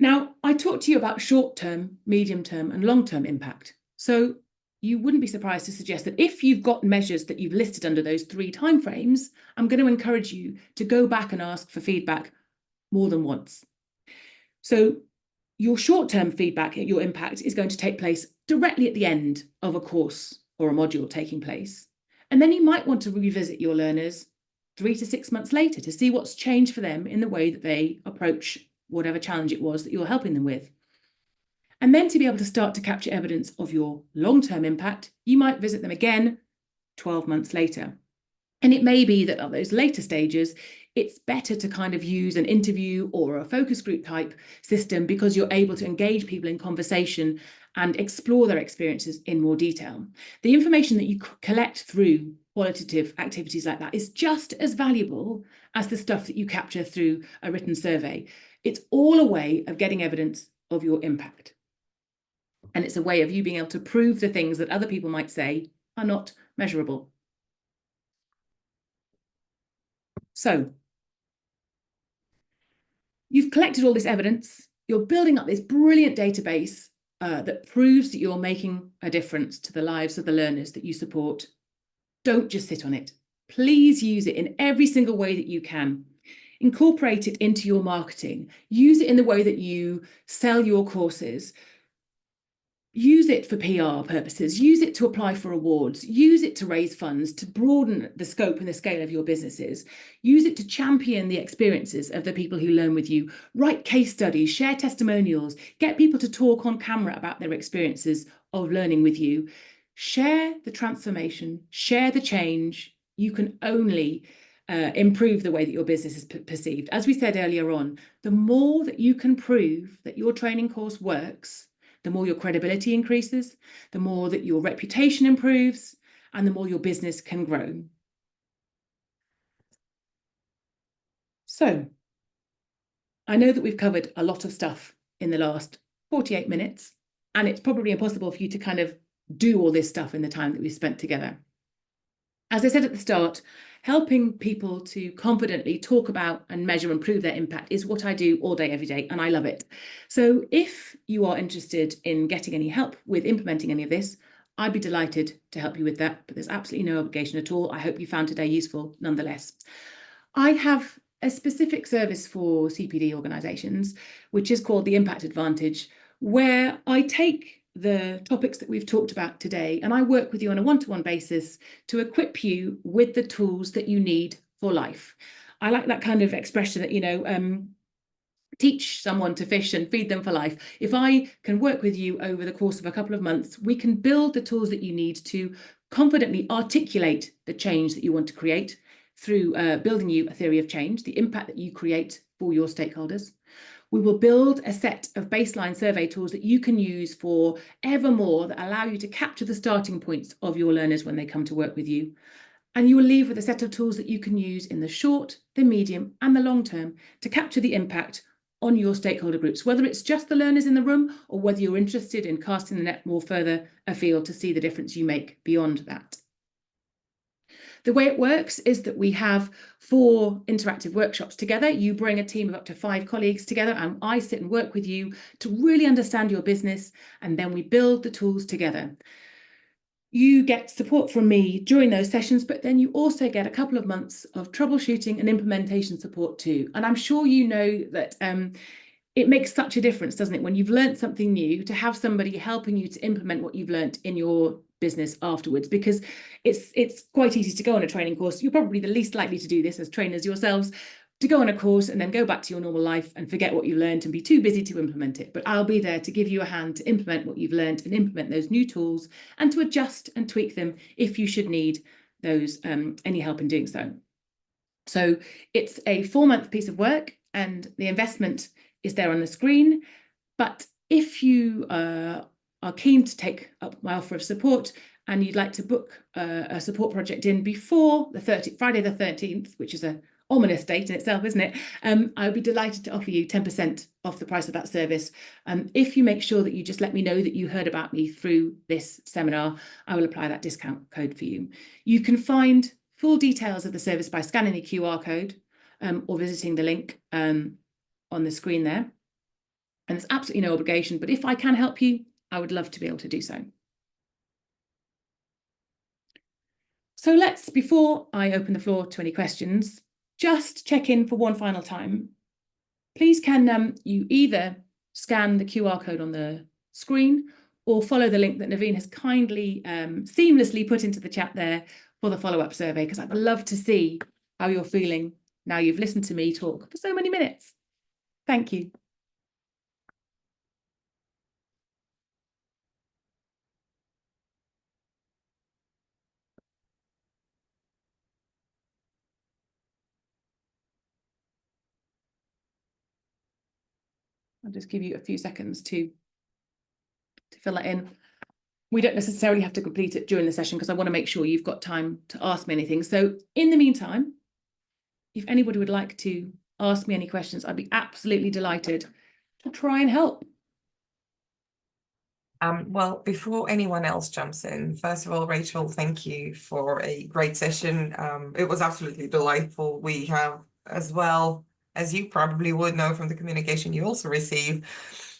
Now, I talked to you about short-term, medium-term, and long-term impact. So you wouldn't be surprised to suggest that if you've got measures that you've listed under those 3 timeframes, I'm going to encourage you to go back and ask for feedback more than once. So your short-term feedback, your impact, is going to take place directly at the end of a course or a module taking place. And then you might want to revisit your learners 3 to 6 months later to see what's changed for them in the way that they approach whatever challenge it was that you're helping them with. And then to be able to start to capture evidence of your long-term impact, you might visit them again 12 months later. And it may be that at those later stages, it's better to kind of use an interview or a focus group type system, because you're able to engage people in conversation and explore their experiences in more detail. The information that you collect through qualitative activities like that is just as valuable as the stuff that you capture through a written survey. It's all a way of getting evidence of your impact. And it's a way of you being able to prove the things that other people might say are not measurable. So you've collected all this evidence, you're building up this brilliant database that proves that you're making a difference to the lives of the learners that you support. Don't just sit on it. Please use it in every single way that you can. Incorporate it into your marketing. Use it in the way that you sell your courses. Use it for PR purposes. Use it to apply for awards. Use it to raise funds, to broaden the scope and the scale of your businesses. Use it to champion the experiences of the people who learn with you. Write case studies, share testimonials, get people to talk on camera about their experiences of learning with you. Share the transformation, share the change. You can only improve the way that your business is perceived. As we said earlier on, the more that you can prove that your training course works, the more your credibility increases, the more that your reputation improves, and the more your business can grow. So, I know that we've covered a lot of stuff in the last 48 minutes, and it's probably impossible for you to kind of do all this stuff in the time that we've spent together. As I said at the start, helping people to confidently talk about and measure and prove their impact is what I do all day, every day, and I love it. So if you are interested in getting any help with implementing any of this, I'd be delighted to help you with that, but there's absolutely no obligation at all. I hope you found today useful nonetheless. I have a specific service for CPD organisations, which is called the Impact Advantage, where I take the topics that we've talked about today, and I work with you on a one-to-one basis to equip you with the tools that you need for life. I like that kind of expression that, teach someone to fish and feed them for life. If I can work with you over the course of a couple of months, we can build the tools that you need to confidently articulate the change that you want to create through building you a theory of change, the impact that you create for your stakeholders. We will build a set of baseline survey tools that you can use for evermore that allow you to capture the starting points of your learners when they come to work with you. And you will leave with a set of tools that you can use in the short, the medium, and the long term to capture the impact on your stakeholder groups, whether it's just the learners in the room or whether you're interested in casting the net more further afield to see the difference you make beyond that. The way it works is that we have 4 interactive workshops together. You bring a team of up to 5 colleagues together, and I sit and work with you to really understand your business, and then we build the tools together. You get support from me during those sessions, but then you also get a couple of months of troubleshooting and implementation support too. And I'm sure you know that it makes such a difference, doesn't it, when you've learned something new, to have somebody helping you to implement what you've learned in your business afterwards, because it's quite easy to go on a training course. You're probably the least likely to do this as trainers yourselves, to go on a course and then go back to your normal life and forget what you learned and be too busy to implement it. But I'll be there to give you a hand to implement what you've learned and implement those new tools and to adjust and tweak them if you should need those any help in doing so. So it's a 4-month piece of work, and the investment is there on the screen, but if you are keen to take up my offer of support and you'd like to book a support project in before Friday the 13th, which is a ominous date in itself, isn't it? I would be delighted to offer you 10% off the price of that service. If you make sure that you just let me know that you heard about me through this seminar, I will apply that discount code for you. You can find full details of the service by scanning the QR code or visiting the link on the screen there. And there's absolutely no obligation, but if I can help you, I would love to be able to do so. So let's, before I open the floor to any questions, just check in for one final time. Please can you either scan the QR code on the screen or follow the link that Naveen has kindly seamlessly put into the chat there for the follow-up survey, because I'd love to see how you're feeling now you've listened to me talk for so many minutes. Thank you. I'll just give you a few seconds to fill that in. We don't necessarily have to complete it during the session because I want to make sure you've got time to ask me anything. So in the meantime, if anybody would like to ask me any questions, I'd be absolutely delighted to try and help. Well, before anyone else jumps in, first of all, Rachel, thank you for a great session. It was absolutely delightful. We have, as well as you probably would know from the communication you also receive,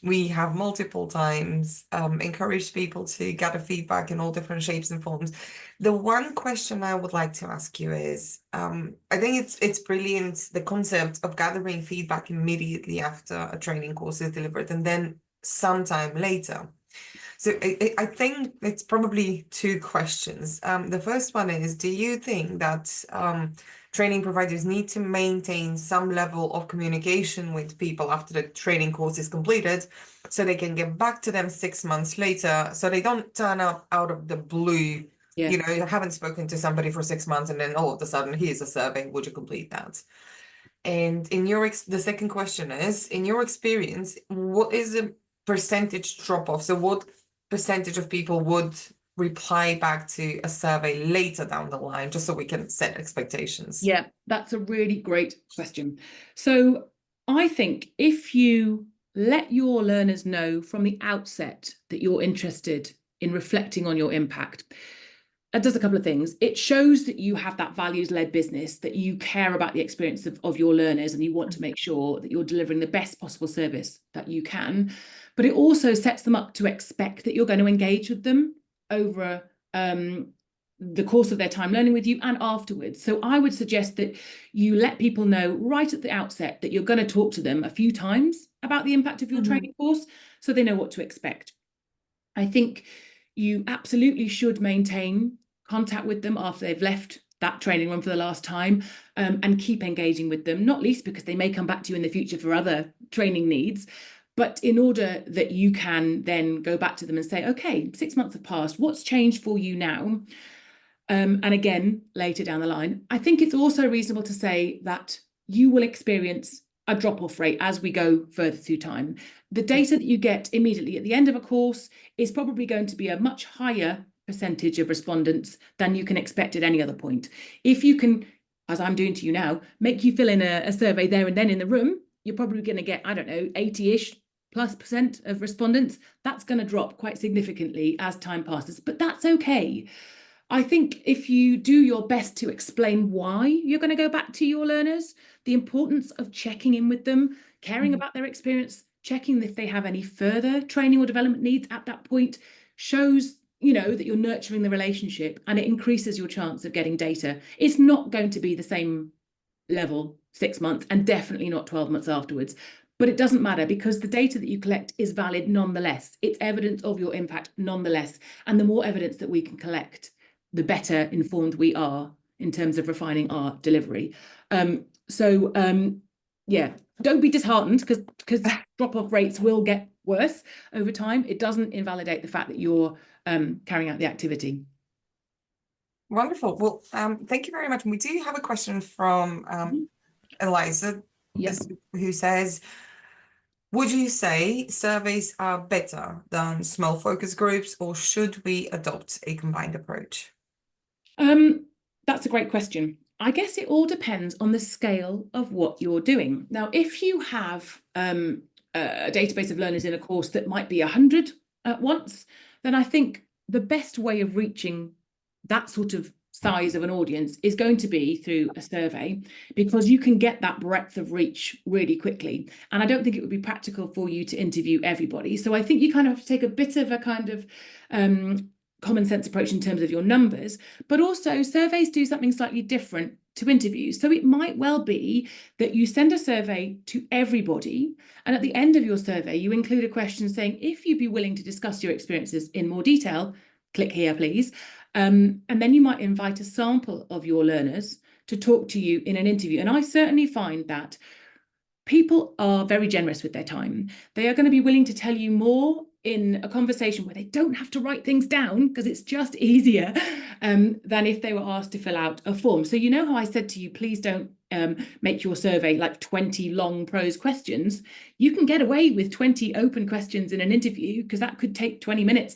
we have multiple times encouraged people to gather feedback in all different shapes and forms. The one question I would like to ask you is, I think it's brilliant, the concept of gathering feedback immediately after a training course is delivered and then sometime later. So I think it's probably two questions. The first one is, do you think that training providers need to maintain some level of communication with people after the training course is completed so they can get back to them 6 months later, so they don't turn up out of the blue? Yeah. You know, you haven't spoken to somebody for 6 months and then all of a sudden, here's a survey, would you complete that? And in the second question is, in your experience, what is the percentage drop-off? So what percentage of people would reply back to a survey later down the line, just so we can set expectations? Yeah, that's a really great question. So I think if you let your learners know from the outset that you're interested in reflecting on your impact, it does a couple of things. It shows that you have that values-led business, that you care about the experience of your learners and you want to make sure that you're delivering the best possible service that you can. But it also sets them up to expect that you're going to engage with them over the course of their time learning with you and afterwards. So I would suggest that you let people know right at the outset that you're going to talk to them a few times about the impact of your training course so they know what to expect. I think you absolutely should maintain contact with them after they've left that training room for the last time, and keep engaging with them, not least because they may come back to you in the future for other training needs, but in order that you can then go back to them and say, okay, 6 months have passed, what's changed for you now? And again, later down the line, I think it's also reasonable to say that you will experience a drop-off rate as we go further through time. The data that you get immediately at the end of a course is probably going to be a much higher percentage of respondents than you can expect at any other point. If you can, as I'm doing to you now, make you fill in a survey there and then in the room, you're probably going to get, I don't know, 80-ish +% of respondents. That's going to drop quite significantly as time passes, but that's okay. I think if you do your best to explain why you're going to go back to your learners, the importance of checking in with them, caring about their experience, checking if they have any further training or development needs at that point, shows, you know, that you're nurturing the relationship and it increases your chance of getting data. It's not going to be the same level 6 months and definitely not 12 months afterwards. But it doesn't matter because the data that you collect is valid nonetheless. It's evidence of your impact nonetheless. And the more evidence that we can collect, the better informed we are in terms of refining our delivery. Yeah, don't be disheartened because drop-off rates will get worse over time. It doesn't invalidate the fact that you're carrying out the activity. Wonderful. Well, thank you very much. And we do have a question from Eliza, Yes. who says, Would you say surveys are better than small focus groups, or should we adopt a combined approach? That's a great question. I guess it all depends on the scale of what you're doing. Now, if you have a database of learners in a course that might be 100 at once, then I think the best way of reaching that sort of size of an audience is going to be through a survey, because you can get that breadth of reach really quickly. And I don't think it would be practical for you to interview everybody. So I think you kind of have to take a bit of a kind of common sense approach in terms of your numbers, but also surveys do something slightly different to interviews. So it might well be that you send a survey to everybody, and at the end of your survey, you include a question saying, if you'd be willing to discuss your experiences in more detail, click here, please. And then you might invite a sample of your learners to talk to you in an interview. And I certainly find that people are very generous with their time. They are going to be willing to tell you more in a conversation where they don't have to write things down, because it's just easier than if they were asked to fill out a form. So you know how I said to you, please don't make your survey like 20 long prose questions. You can get away with 20 open questions in an interview, because that could take 20 minutes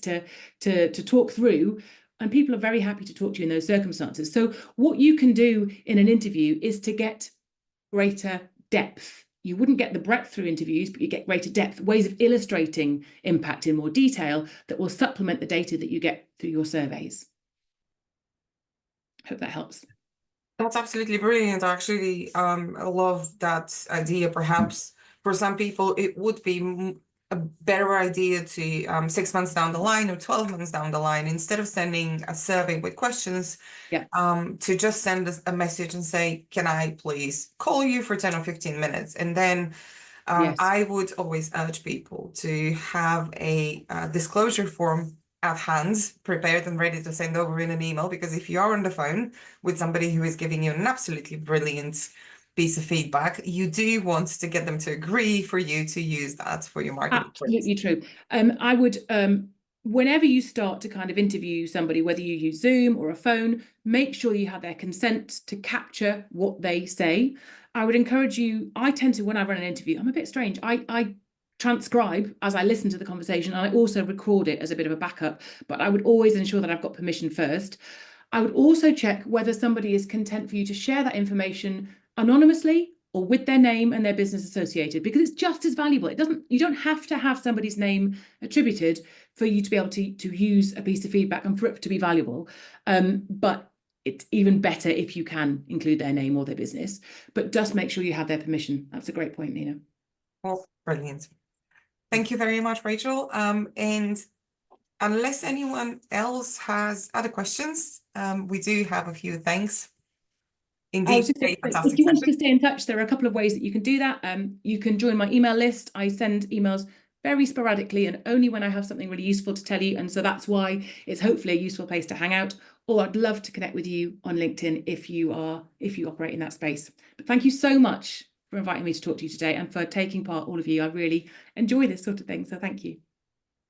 to talk through. And people are very happy to talk to you in those circumstances. So what you can do in an interview is to get greater depth. You wouldn't get the breadth through interviews, but you get greater depth, ways of illustrating impact in more detail that will supplement the data that you get through your surveys. Hope that helps. That's absolutely brilliant. Actually, I love that idea. Perhaps for some people, it would be a better idea to 6 months down the line or 12 months down the line, instead of sending a survey with questions, to just send us a message and say, can I please call you for 10 or 15 minutes? And then I would always urge people to have a disclosure form at hand, prepared and ready to send over in an email, because if you are on the phone with somebody who is giving you an absolutely brilliant piece of feedback, you do want to get them to agree for you to use that for your marketing. Absolutely true. I would, whenever you start to kind of interview somebody, whether you use Zoom or a phone, make sure you have their consent to capture what they say. I would encourage you, I tend to, when I run an interview, I'm a bit strange. I transcribe as I listen to the conversation, and I also record it as a bit of a backup, but I would always ensure that I've got permission first. I would also check whether somebody is content for you to share that information anonymously or with their name and their business associated, because it's just as valuable. You don't have to have somebody's name attributed for you to be able to use a piece of feedback and for it to be valuable. But it's even better if you can include their name or their business, but just make sure you have their permission. That's a great point, Nina. Well, brilliant. Thank you very much, Rachel. And unless anyone else has other questions, we do have a few thanks. Indeed, if you wanted to stay in touch, there are a couple of ways that you can do that. You can join my email list. I send emails very sporadically and only when I have something really useful to tell you. And so that's why it's hopefully a useful place to hang out. Or I'd love to connect with you on LinkedIn if you operate in that space. But thank you so much for inviting me to talk to you today and for taking part, all of you. I really enjoy this sort of thing. So thank you.